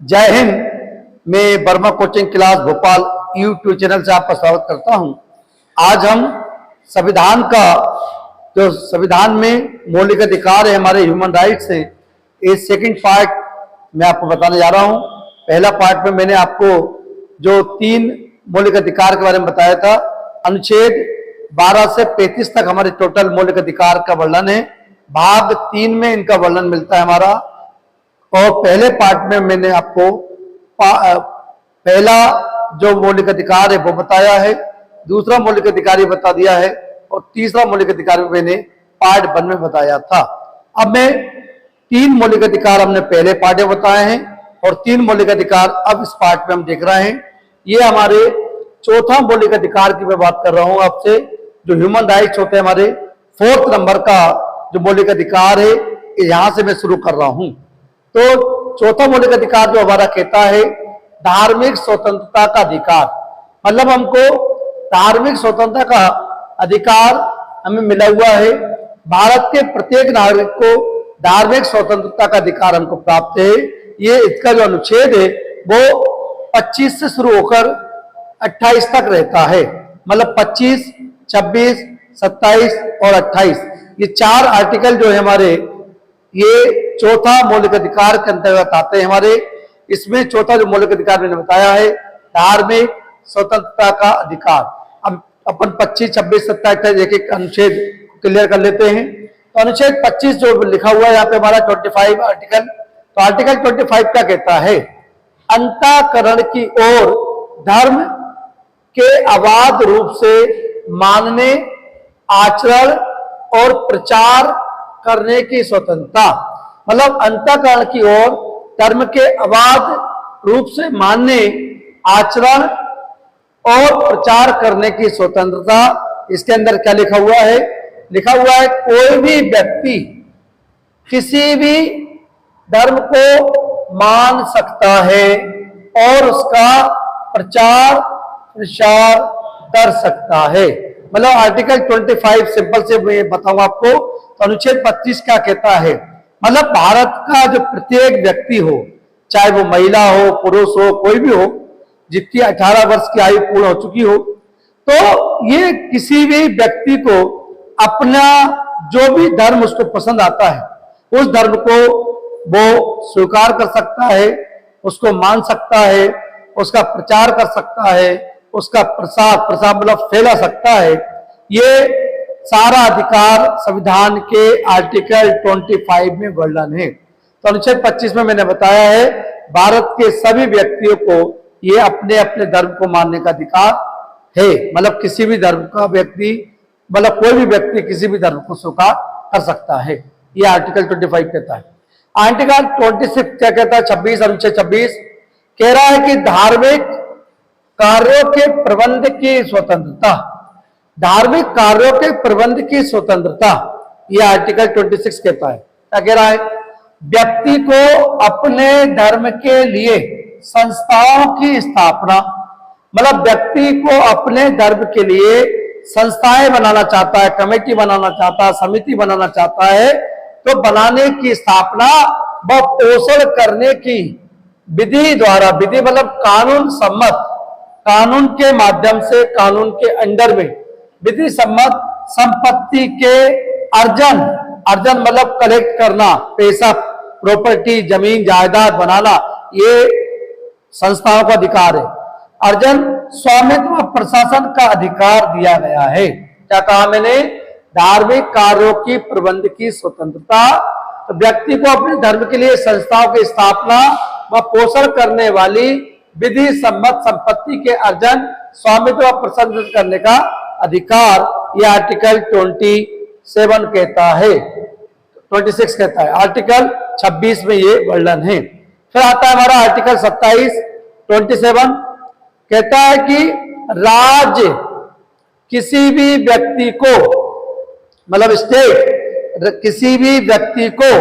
जय हिंद। मैं Verma coaching class Bhopal YouTube channel से आपका स्वागत करता हूं। आज हम संविधान का जो संविधान में मौलिक अधिकार है, हमारे ह्यूमन राइट्स है, ये सेकंड पार्ट मैं आपको बताने जा रहा हूं। पहला पार्ट में मैंने आपको जो 3 मौलिक अधिकार के बारे में बताया था, अनुच्छेद 12 से 35 तक हमारे टोटल मौलिक अधिकार का वर्णन है। भाग 3 में इनका वर्णन मिलता है हमारा। और पहले पार्ट में मैंने आपको पहला जो मौलिक अधिकार है वो बताया है, दूसरा मौलिक अधिकार ही बता दिया है, और तीसरा मौलिक अधिकार मैंने पार्ट 1 में बताया था। अब मैं 3 मौलिक अधिकार हमने पहले पार्ट में बताए हैं और 3 मौलिक अधिकार अब इस पार्ट में हम देख रहे हैं। ये हमारे चौथा मौलिक अधिकार की मैं बात कर रहा हूं आपसे, जो ह्यूमन राइट्स होते हैं हमारे 4th नंबर का जो मौलिक अधिकार है, यहां से मैं शुरू कर रहा हूं। तो चौथा मौलिक अधिकार जो हमारा कहता है धार्मिक स्वतंत्रता का अधिकार, मतलब हमको धार्मिक स्वतंत्रता का अधिकार हमें मिला हुआ है। भारत के प्रत्येक नागरिक को धार्मिक स्वतंत्रता का अधिकार हमको प्राप्त है। ये इसका जो अनुच्छेद है वो 25 से शुरू होकर 28 तक रहता है, मतलब 25, 26, 27 और 28 ये 4 आर्टिकल जो है हमारे, ये चौथा मौलिक अधिकार के अंतर्गत आते हैं हमारे। इसमें चौथा जो मौलिक अधिकार मैंने बताया है धार्मिक स्वतंत्रता का अधिकार। अब अपन 25, 26, 27, 28 एक अनुच्छेद क्लियर कर लेते हैं। तो अनुच्छेद 25 जो लिखा हुआ है यहाँ पे हमारा 25 आर्टिकल, तो आर्टिकल 25 क्या कहता है? अंतःकरण की ओर धर्म के अबाध रूप से मानने, आचरण और प्रचार करने की स्वतंत्रता, मतलब अंतःकरण की ओर धर्म के अबाध रूप से मानने, आचरण और प्रचार करने की स्वतंत्रता। इसके अंदर क्या लिखा हुआ है? लिखा हुआ है कोई भी व्यक्ति किसी भी धर्म को मान सकता है और उसका प्रचार प्रसार कर सकता है। मतलब आर्टिकल 25 सिंपल से मैं बताऊं आपको, तो अनुच्छेद 25 क्या कहता है? मतलब भारत का जो प्रत्येक व्यक्ति हो, चाहे वो महिला हो, पुरुष हो, कोई भी हो, जितनी 18 वर्ष की आयु पूर्ण हो चुकी हो, तो ये किसी भी व्यक्ति को अपना जो भी धर्म उसको पसंद आता है उस धर्म को वो स्वीकार कर सकता है, उसको मान सकता है, उसका प्रचार कर सकता है, उसका प्रसार मतलब फैला सकता है। ये सारा अधिकार संविधान के आर्टिकल 25 में वर्णन है। तो अनुच्छेद 25 में मैंने बताया है भारत के सभी व्यक्तियों को ये अपने अपने धर्म को मानने का अधिकार है, मतलब किसी भी धर्म का व्यक्ति, मतलब कोई भी व्यक्ति किसी भी धर्म को स्वीकार कर सकता है, ये आर्टिकल 25 कहता है। आर्टिकल 26 क्या कहता है? 26 अनुच्छेद 26 कह रहा है कि धार्मिक कार्यों के प्रबंध की स्वतंत्रता, धार्मिक कार्यों के प्रबंध की स्वतंत्रता, यह आर्टिकल 26 कहता है। क्या कह रहा है? व्यक्ति को अपने धर्म के लिए संस्थाओं की स्थापना, मतलब व्यक्ति को अपने धर्म के लिए संस्थाएं बनाना चाहता है, कमेटी बनाना चाहता है, समिति बनाना चाहता है, तो बनाने की स्थापना व पोषण करने की विधि द्वारा, विधि मतलब कानून सम्मत, कानून के माध्यम से, कानून के अंडर में विधि सम्मत संपत्ति के अर्जन मतलब कलेक्ट करना, पैसा, प्रॉपर्टी, जमीन जायदाद बनाना, ये संस्थाओं का अधिकार है। अर्जन, स्वामित्व व प्रशासन का अधिकार दिया गया है। क्या कहा मैंने? धार्मिक कार्यों की प्रबंध की स्वतंत्रता, तो व्यक्ति को अपने धर्म के लिए संस्थाओं की स्थापना व पोषण करने वाली विधि सम्मत संपत्ति के अर्जन, स्वामित्व व प्रशासन करने का अधिकार, यह आर्टिकल 27 कहता है, 26 कहता है। आर्टिकल 26 में ये वर्णन है। फिर आता है हमारा आर्टिकल 27, 27 कहता है कि राज्य किसी भी व्यक्ति को, मतलब स्टेट किसी भी व्यक्ति को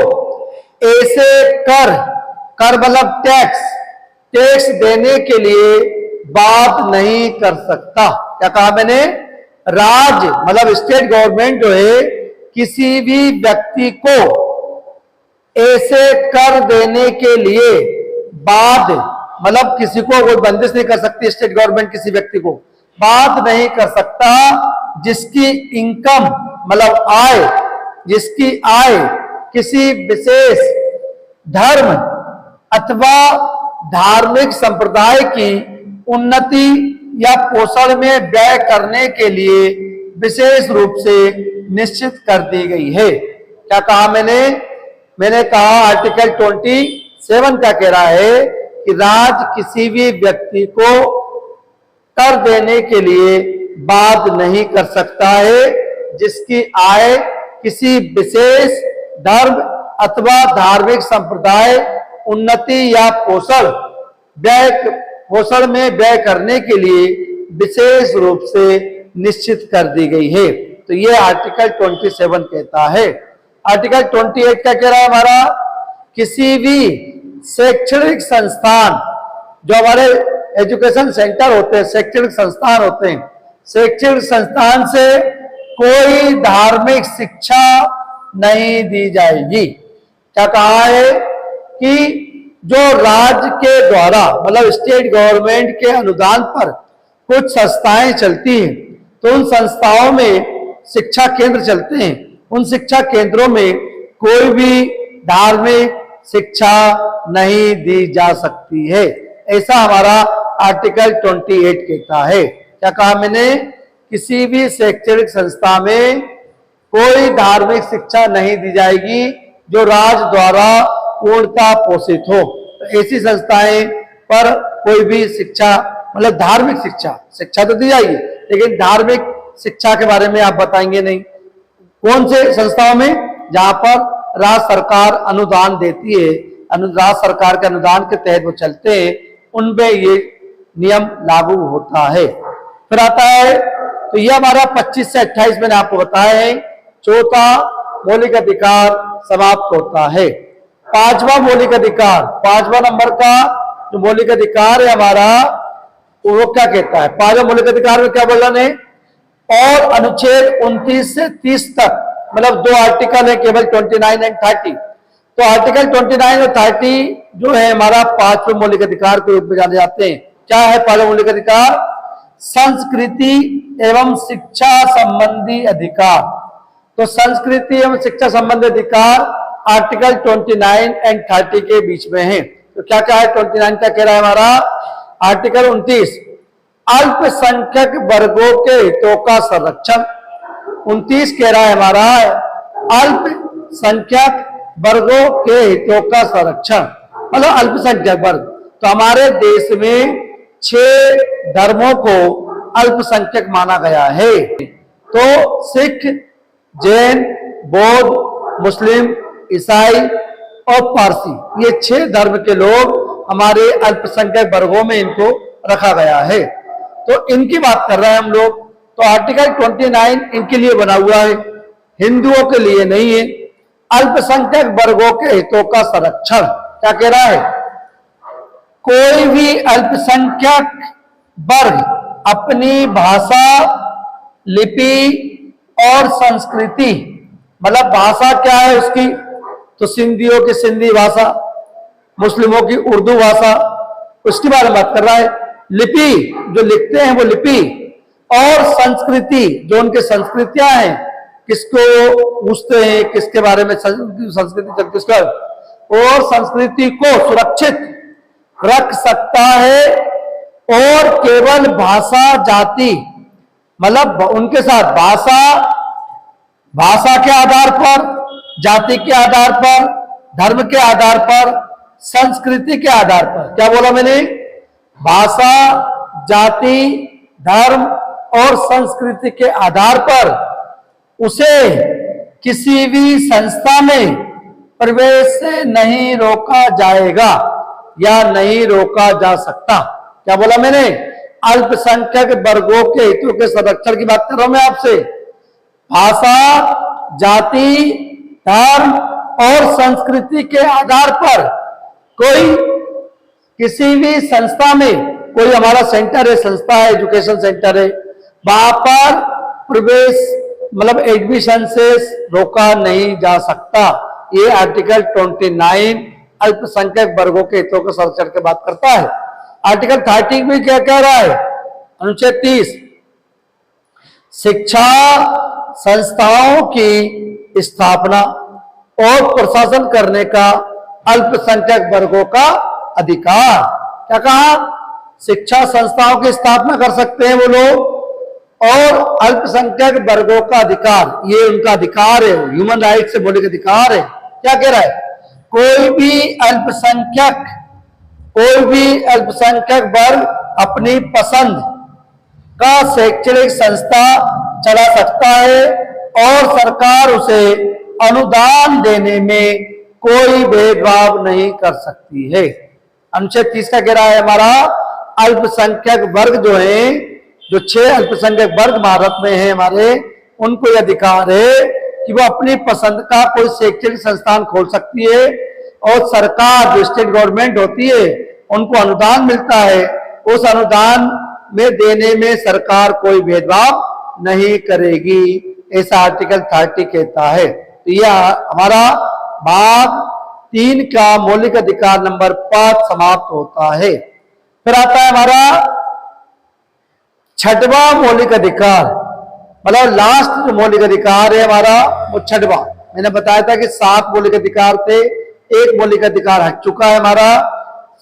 ऐसे कर मतलब टैक्स देने के लिए बात नहीं कर सकता। क्या कहा मैंने? राज्य मतलब स्टेट गवर्नमेंट जो है किसी भी व्यक्ति को ऐसे कर देने के लिए बाद, मतलब किसी को कोई बंदिश नहीं कर सकती स्टेट गवर्नमेंट किसी व्यक्ति को बात नहीं कर सकता जिसकी इनकम मतलब आय, जिसकी आय किसी विशेष धर्म अथवा धार्मिक संप्रदाय की उन्नति या पोषण में व्यय करने के लिए विशेष रूप से निश्चित कर दी गई है। क्या कहा मैंने कहा आर्टिकल 27 क्या कह रहा है कि राज्य किसी भी व्यक्ति को कर देने के लिए बाध्य नहीं कर सकता है जिसकी आय किसी विशेष धर्म अथवा धार्मिक संप्रदाय उन्नति या पोषण में व्यय करने के लिए विशेष रूप से निश्चित कर दी गई है। तो ये आर्टिकल 27 कहता है। आर्टिकल 28 क्या कह रहा है हमारा, किसी भी शैक्षणिक संस्थान, जो हमारे एजुकेशन सेंटर होते हैं, शैक्षणिक संस्थान होते हैं, शैक्षणिक संस्थान से कोई धार्मिक शिक्षा नहीं दी जाएगी। क्या कहा है कि जो राज्य के द्वारा मतलब स्टेट गवर्नमेंट के अनुदान पर कुछ संस्थाएं चलती हैं, तो उन संस्थाओं में शिक्षा केंद्र चलते हैं, उन शिक्षा केंद्रों में कोई भी धार्मिक शिक्षा नहीं दी जा सकती है। ऐसा हमारा आर्टिकल 28 कहता है। क्या कहा मैंने, किसी भी शैक्षणिक संस्था में कोई धार्मिक शिक्षा नहीं दी जाएगी जो राज्य द्वारा पूर्णता पोषित हो। तो ऐसी संस्थाएं पर कोई भी शिक्षा मतलब धार्मिक शिक्षा तो दी जाएगी, लेकिन धार्मिक शिक्षा के बारे में आप बताएंगे नहीं। कौन से संस्थाओं में, जहां पर राज्य सरकार अनुदान देती है, राज्य सरकार के अनुदान के तहत वो चलते हैं, उनमें ये नियम लागू होता है। फिर आता है, तो ये हमारा 25 से 28 मैंने आपको बताया है। चौथा मौलिक अधिकार समाप्त होता है। पांचवा मौलिक अधिकार, 5वां नंबर का जो मौलिक अधिकार है हमारा, वो क्या कहता है, 5वां मौलिक अधिकार में क्या बोला ने, और अनुच्छेद 29 से 30 तक, मतलब 2 आर्टिकल है केवल 29 एंड 30। तो आर्टिकल 29 और 30 जो है हमारा 5वें मौलिक अधिकार के रूप में जाने जाते हैं। क्या है 5वां मौलिक अधिकार, संस्कृति एवं शिक्षा संबंधी अधिकार। तो संस्कृति एवं शिक्षा संबंधी अधिकार आर्टिकल 29 एंड 30 के बीच में है। तो क्या क्या है, 29 क्या कह रहा है हमारा, आर्टिकल 29 अल्पसंख्यक वर्गों के हितों का संरक्षण। 29 कह रहा है हमारा अल्पसंख्यक वर्गों के हितों का संरक्षण, मतलब अल्पसंख्यक वर्ग। तो हमारे देश में 6 धर्मों को अल्पसंख्यक माना गया है। तो सिख, जैन, बौद्ध, मुस्लिम, ईसाई और पारसी, ये 6 धर्म के लोग हमारे अल्पसंख्यक वर्गों में इनको रखा गया है। तो इनकी बात कर रहे हैं हम लोग। तो आर्टिकल 29 इनके लिए बना हुआ है, हिंदुओं के लिए नहीं है। अल्पसंख्यक वर्गों के हितों का संरक्षण क्या कह रहा है, कोई भी अल्पसंख्यक वर्ग अपनी भाषा, लिपि और संस्कृति, मतलब भाषा क्या है उसकी, तो सिंधियों की सिंधी भाषा, मुस्लिमों की उर्दू भाषा, उसके बारे में बात कर रहा है। लिपि जो लिखते हैं वो लिपि, और संस्कृति जो उनकी संस्कृतियां हैं, किसको पूछते हैं, किसके बारे में संस्कृति किसका, और संस्कृति को सुरक्षित रख सकता है। और केवल भाषा, जाति, मतलब उनके साथ भाषा के आधार पर, जाति के आधार पर, धर्म के आधार पर, संस्कृति के आधार पर, क्या बोला मैंने, भाषा, जाति, धर्म और संस्कृति के आधार पर उसे किसी भी संस्था में प्रवेश से नहीं रोका जाएगा या नहीं रोका जा सकता। क्या बोला मैंने, अल्पसंख्यक वर्गों के हितों के संरक्षण की बात कर रहा हूं मैं आपसे। भाषा, जाति, धर्म और संस्कृति के आधार पर कोई किसी भी संस्था में, कोई हमारा सेंटर है, संस्था है, एजुकेशन सेंटर है, वहां पर प्रवेश मतलब एडमिशन से रोका नहीं जा सकता। ये आर्टिकल 29 अल्पसंख्यक वर्गों के हितों को संरक्षण की बात करता है। आर्टिकल 30 में क्या कह रहा है? अनुच्छेद 30 शिक्षा संस्थाओं की स्थापना और प्रशासन करने का अल्पसंख्यक वर्गों का अधिकार। क्या कहा? शिक्षा संस्थाओं की स्थापना कर सकते हैं वो लोग, और अल्पसंख्यक वर्गों का अधिकार, ये उनका अधिकार है, ह्यूमन राइट से मौलिक अधिकार है। क्या कह रहा है? कोई भी अल्पसंख्यक वर्ग अपनी पसंद का शैक्षणिक संस्था चला सकता है और सरकार उसे अनुदान देने में कोई भेदभाव नहीं कर सकती है। अनुच्छेद 30 का कह रहा है हमारा अल्पसंख्यक वर्ग जो है, जो 6 अल्पसंख्यक वर्ग भारत में है हमारे, उनको यह अधिकार है कि वो अपनी पसंद का कोई शैक्षणिक संस्थान खोल सकती है और सरकार, जो स्टेट गवर्नमेंट होती है, उनको अनुदान मिलता है, उस अनुदान में देने में सरकार कोई भेदभाव नहीं करेगी, ऐसा आर्टिकल 30 कहता है। तो यह हमारा भाग 3 का मौलिक अधिकार नंबर 5 समाप्त होता है। फिर आता है हमारा 6वां मौलिक अधिकार, मतलब लास्ट जो मौलिक अधिकार है हमारा वो 6वां। मैंने बताया था कि 7 मौलिक अधिकार थे, एक मौलिक अधिकार हट चुका है हमारा।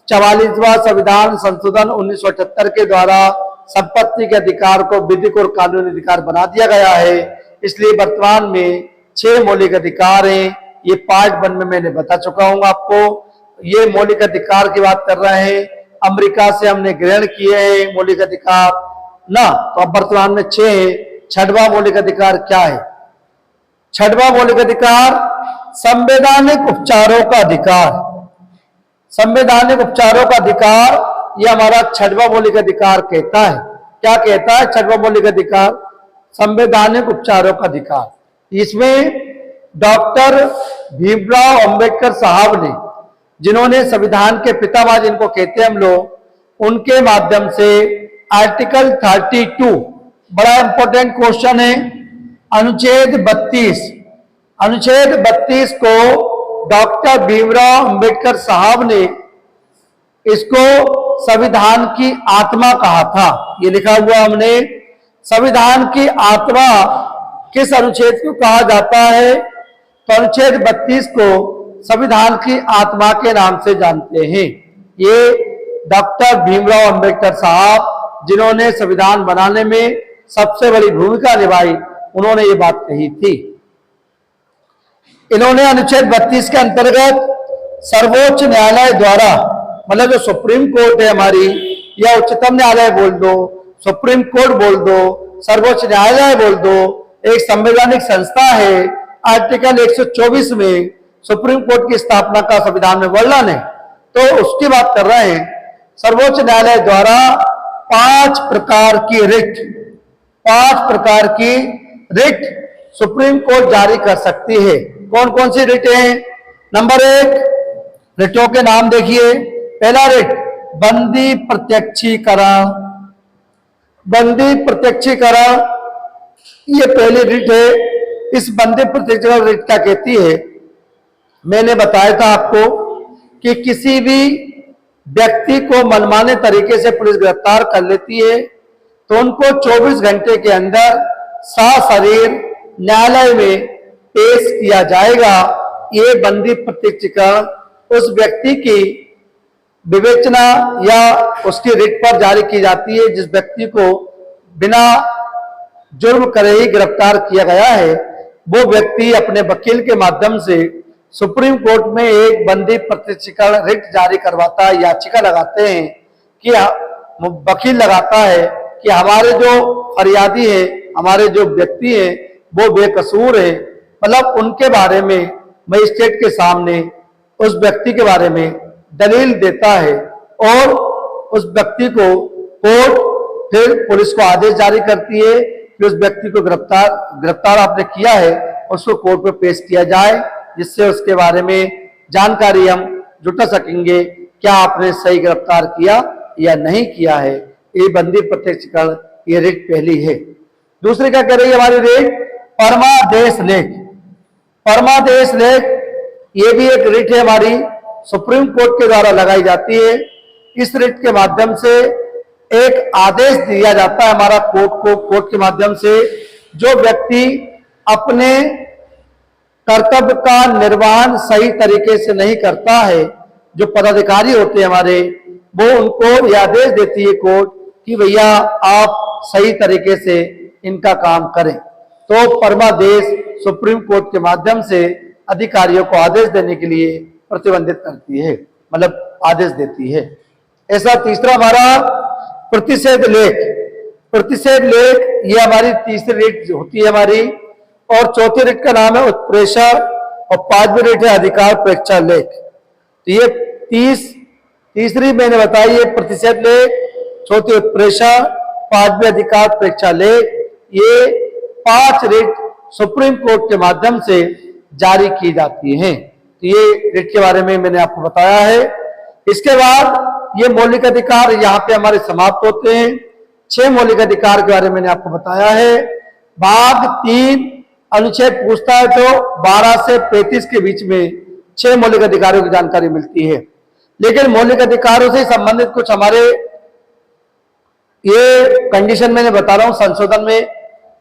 44वां संविधान संशोधन 1978 के द्वारा संपत्ति के अधिकार को विधिक और कानूनी अधिकार बना दिया गया है, इसलिए वर्तमान में 6 मौलिक अधिकार हैं। ये पार्ट 1 में मैंने बता चुका हूं आपको। ये मौलिक अधिकार की बात कर रहे हैं, अमेरिका से हमने ग्रहण किए हैं मौलिक अधिकार ना, तो अब वर्तमान में 6 है। 6वां मौलिक अधिकार क्या है? 6वां मौलिक अधिकार संवैधानिक उपचारों का अधिकार। संवैधानिक उपचारों का अधिकार यह हमारा 6वां मौलिक अधिकार कहता है। क्या कहता है 6वां मौलिक अधिकार? संवैधानिक उपचारों का अधिकार। इसमें डॉक्टर भीमराव अंबेडकर साहब ने, जिन्होंने संविधान के पितामह जिनको कहते हैं हम लोग, उनके माध्यम से आर्टिकल 32, बड़ा इंपॉर्टेंट क्वेश्चन है, अनुच्छेद 32 को डॉक्टर भीमराव अंबेडकर साहब ने इसको संविधान की आत्मा कहा था। ये लिखा हुआ हमने, संविधान की आत्मा किस अनुच्छेद को कहा जाता है? तो अनुच्छेद 32 को संविधान की आत्मा के नाम से जानते हैं। ये डॉक्टर भीमराव अंबेडकर साहब, जिन्होंने संविधान बनाने में सबसे बड़ी भूमिका निभाई, उन्होंने ये बात कही थी। इन्होंने अनुच्छेद 32 के अंतर्गत सर्वोच्च न्यायालय द्वारा, मतलब जो सुप्रीम कोर्ट है हमारी, या उच्चतम न्यायालय बोल दो, सुप्रीम कोर्ट बोल दो, सर्वोच्च न्यायालय बोल दो, एक संवैधानिक संस्था है। आर्टिकल 124 में सुप्रीम कोर्ट की स्थापना का संविधान में वर्णन है, तो उसकी बात कर रहे हैं। सर्वोच्च न्यायालय द्वारा 5 प्रकार की रिट सुप्रीम कोर्ट जारी कर सकती है। कौन कौन सी रिट है? नंबर 1, रिटों के नाम देखिए। पहला रिट बंदी प्रत्यक्षीकरण। बंदी प्रत्यक्षीकरण ये पहली रिट है। इस बंदी प्रत्यक्षीकरण रिट क्या कहती है? मैंने बताया था आपको कि किसी भी व्यक्ति को मनमाने तरीके से पुलिस गिरफ्तार कर लेती है तो उनको 24 घंटे के अंदर सशरीर न्यायालय में पेश किया जाएगा। ये बंदी प्रत्यक्षीकरण उस व्यक्ति की विवेचना या उसकी रिट पर जारी की जाती है जिस व्यक्ति को बिना जुर्म करे ही गिरफ्तार किया गया है। वो व्यक्ति अपने वकील के माध्यम से सुप्रीम कोर्ट में एक बंदी प्रत्यक्षीकरण रिट जारी करवाता है, याचिका लगाते हैं कि वकील लगाता है कि हमारे जो फरियादी है, हमारे जो व्यक्ति है, वो बेकसूर है, मतलब उनके बारे में मजिस्ट्रेट के सामने उस व्यक्ति के बारे में दलील देता है और उस व्यक्ति को कोर्ट फिर पुलिस को आदेश जारी करती है कि उस व्यक्ति को गिरफ्तार आपने किया है, उसको कोर्ट में पेश किया जाए, जिससे उसके बारे में जानकारी हम जुटा सकेंगे क्या आपने सही गिरफ्तार किया या नहीं किया है। ये बंदी प्रत्यक्षीकरण ये रिट पहली है। दूसरी क्या कह रही है हमारी रिट? परमादेश लेख। परमादेश लेख ये भी एक रिट है हमारी। सुप्रीम कोर्ट के द्वारा लगाई जाती है। इस रिट के माध्यम से एक आदेश दिया जाता है हमारा कोर्ट के माध्यम से, जो व्यक्ति अपने कर्तव्य का निर्वहन सही तरीके से नहीं करता है, जो पदाधिकारी होते हैं हमारे, वो उनको यह आदेश देती है कोर्ट कि भैया आप सही तरीके से इनका काम करें। तो परमादेश सुप्रीम कोर्ट के माध्यम से अधिकारियों को आदेश देने के लिए प्रतिबंधित करती है, मतलब आदेश देती है। ऐसा तीसरा हमारा प्रतिषेध लेख। प्रतिषेध लेख ये हमारी तीसरी रिट होती है हमारी, और चौथी रिट का नाम है उत्प्रेक्षा, और पांचवी रिट है अधिकार प्रेक्षा लेख। तो ये तीसरी मैंने बताई है प्रतिषेध लेख, चौथी उत्प्रेक्षा, पांचवी अधिकार प्रेक्षा लेख। ये 5 रिट सुप्रीम कोर्ट के माध्यम से जारी की जाती हैं। तो ये रिट के बारे में मैंने आपको बताया है। इसके बाद ये मौलिक अधिकार यहाँ पे हमारे समाप्त होते हैं। 6 मौलिक अधिकार के बारे में मैंने आपको बताया है। भाग 3 अनुच्छेद पूछता है तो 12 से 35 के बीच में 6 मौलिक अधिकारों की जानकारी मिलती है। लेकिन मौलिक अधिकारों से संबंधित कुछ हमारे ये कंडीशन मैंने बता रहा हूं संशोधन में,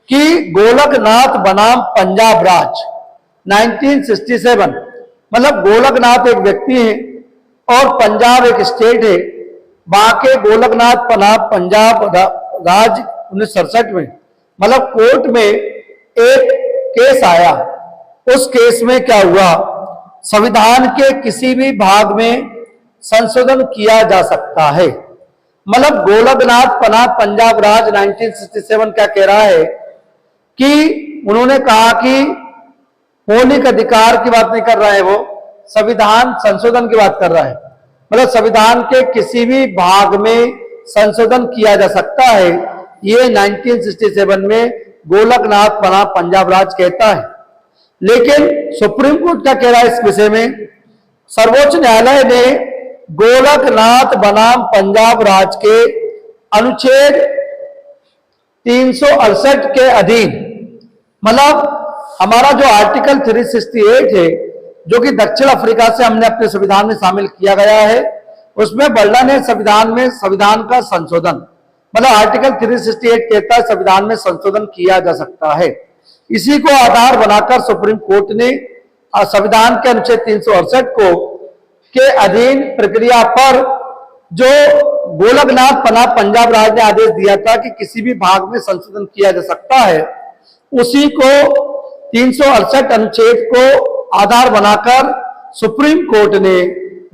कि गोलकनाथ बनाम पंजाब राज 1967, मतलब गोलकनाथ एक व्यक्ति है और पंजाब एक स्टेट है। वहां के गोलकनाथ बनाम पंजाब राज 1967 में, मतलब कोर्ट में एक केस आया। उस केस में क्या हुआ, संविधान के किसी भी भाग में संशोधन किया जा सकता है। मतलब गोलकनाथ बनाम पंजाब राज 1967 क्या कह रहा है कि उन्होंने कहा कि मौलिक अधिकार की बात नहीं कर रहा है, वो संविधान संशोधन की बात कर रहा है। मतलब संविधान के किसी भी भाग में संशोधन किया जा सकता है, ये 1967 में गोलकनाथ बनाम पंजाब राज कहता है। लेकिन सुप्रीम कोर्ट क्या कह रहा है इस विषय में, सर्वोच्च न्यायालय ने गोलकनाथ बनाम पंजाब राज के अनुच्छेद 368 के अधीन, मतलब हमारा जो आर्टिकल 368 है, जो कि दक्षिण अफ्रीका से हमने अपने संविधान में शामिल किया गया है, उसमें वर्णन है संविधान का संशोधन, मतलब आर्टिकल 368 कहता है संविधान में संशोधन किया जा सकता है। इसी को आधार बनाकर सुप्रीम कोर्ट ने संविधान के अनुच्छेद 368 को के अधीन प्रक्रिया पर जो गोलकनाथ बनाम पंजाब राज ने आदेश दिया था कि किसी भी भाग में संशोधन किया जा सकता है, उसी को 368 अनुच्छेद को आधार बनाकर सुप्रीम कोर्ट ने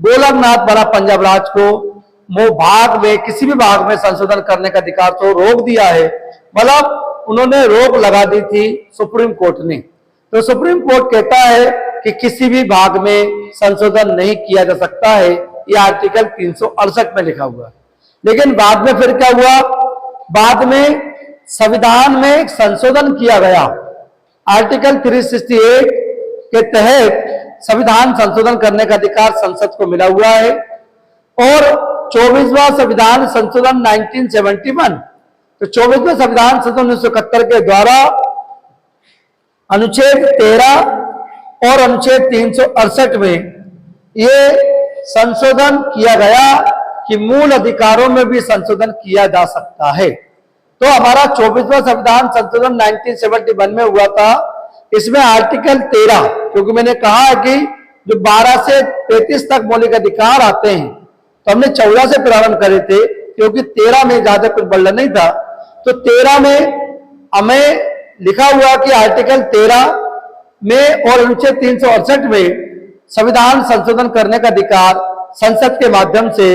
गोलकनाथ बनाम पंजाब राज को भाग में किसी भी भाग में संशोधन करने का अधिकार तो रोक दिया है, मतलब उन्होंने रोक लगा दी थी सुप्रीम कोर्ट ने। तो सुप्रीम कोर्ट कहता है कि किसी भी भाग में संशोधन नहीं किया जा सकता है, यह आर्टिकल 368 में लिखा हुआ है। लेकिन बाद में फिर क्या हुआ, बाद में संविधान में एक संशोधन किया गया। आर्टिकल 368 के तहत संविधान संशोधन करने का अधिकार संसद को मिला हुआ है, और 24वां संविधान संशोधन 1971, तो 24वें संविधान संशोधन 1971 के द्वारा अनुच्छेद 13 और अनुच्छेद 368 में ये संशोधन किया गया कि मूल अधिकारों में भी संशोधन किया जा सकता है। तो हमारा 24वां संविधान संशोधन 1971 में हुआ था। इसमें आर्टिकल 13, क्योंकि मैंने कहा है कि जो 12 से 35 तक मौलिक अधिकार आते हैं, तो हमने 14 से प्रारंभ करे थे, क्योंकि 13 में ज्यादा कुछ वर्णन नहीं था। तो 13 में हमें लिखा हुआ कि आर्टिकल 13 में और अनुच्छेद 368 में संविधान संशोधन करने का अधिकार संसद के माध्यम से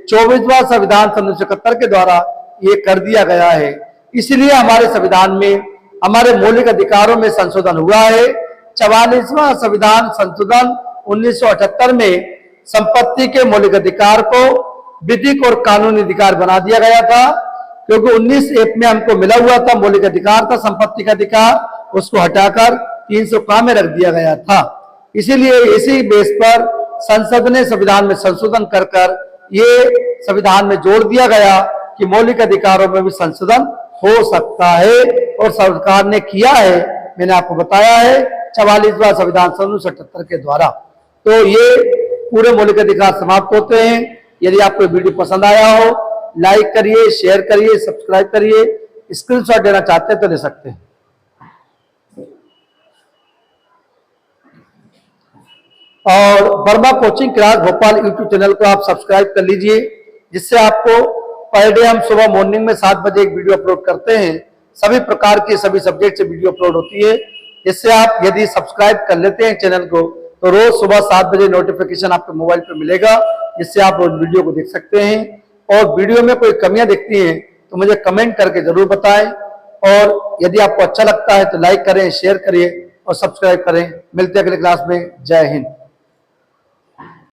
24वां संविधान 1971 के द्वारा ये कर दिया गया है। इसलिए हमारे संविधान में हमारे मौलिक अधिकारों में संशोधन हुआ है। 44वां संविधान संशोधन 1978 में संपत्ति के मौलिक अधिकार को विधिक और कानूनी अधिकार बना दिया गया था, क्योंकि 19 में हमको मिला हुआ था मौलिक अधिकार था संपत्ति का अधिकार, उसको हटाकर 300 में रख दिया गया था। इसीलिए इसी बेस पर संसद ने संविधान में संशोधन कर ये संविधान में जोड़ दिया गया कि मौलिक अधिकारों में भी संशोधन हो सकता है, और सरकार ने किया है, मैंने आपको बताया है 44वां संविधान 1978 के द्वारा। तो ये पूरे मौलिक अधिकार समाप्त होते हैं। यदि आपको वीडियो पसंद आया हो, लाइक करिए, शेयर करिए, सब्सक्राइब करिए। स्क्रीनशॉट लेना चाहते हैं तो ले सकते हैं। और Verma coaching class Bhopal YouTube channel को आप सब्सक्राइब कर लीजिए, जिससे आपको पर डे हम सुबह मॉर्निंग में 7 बजे एक वीडियो अपलोड करते हैं। सभी प्रकार की सभी सब्जेक्ट से वीडियो अपलोड होती है। इससे आप यदि सब्सक्राइब कर लेते हैं चैनल को तो रोज सुबह 7 बजे नोटिफिकेशन आपके मोबाइल पर मिलेगा, जिससे आप रोज वीडियो को देख सकते हैं। और वीडियो में कोई कमियां दिखती हैं तो मुझे कमेंट करके जरूर बताएं। और यदि आपको अच्छा लगता है तो लाइक करें, शेयर करिए और सब्सक्राइब करें। मिलते हैं अगले क्लास में। जय हिंद।